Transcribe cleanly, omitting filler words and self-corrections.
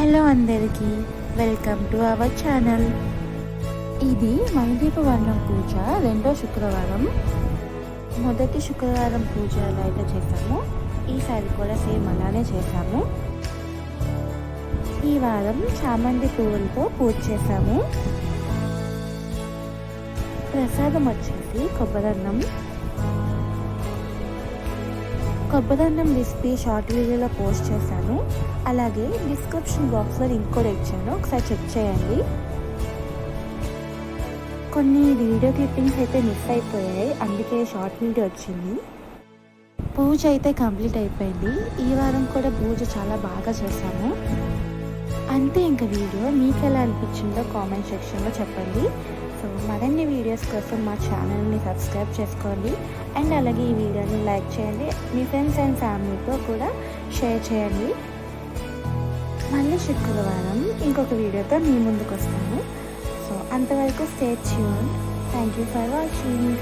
Hello అందరికీ, welcome to our channel. ఇది మైదీప వర్ణం పూజ రెండో శుక్రవారం. మొదటి శుక్రవారం పూజ ఎలా అయితే చేసామో ఈసారి కూడా సేమ్ అలానే చేసాము. ఈ వారం చామంతి పువ్వులతో పూజ చేసాము. ప్రసాదం వచ్చేసి కొబ్బరన్నం రెసిపీ షార్ట్ వీడియోలో పోస్ట్ చేశాను. అలాగే డిస్క్రిప్షన్ బాక్స్లో లింక్ కూడా ఇచ్చాను, ఒకసారి చెక్ చేయండి. కొన్ని వీడియో క్లిప్పింగ్స్ అయితే మిస్ అయిపోయాయి, అందుకే షార్ట్ వీడియో వచ్చింది. పూజ అయితే కంప్లీట్ అయిపోయింది. ఈ వారం కూడా పూజ చాలా బాగా చేశాము. అంతే, ఇంకా వీడియో మీకు ఎలా అనిపించిందో కామెంట్ సెక్షన్లో చెప్పండి. సో మరిన్ని వీడియోస్ కోసం మా ఛానల్ని సబ్స్క్రైబ్ చేసుకోండి. అండ్ అలాగే ఈ వీడియోని లైక్ చేయండి, మీ ఫ్రెండ్స్ అండ్ ఫ్యామిలీతో కూడా షేర్ చేయండి. మళ్ళీ శుక్రవారం ఇంకొక వీడియోతో మీ ముందుకు వస్తాను. సో అంతవరకు stay tuned. Thank you for watching.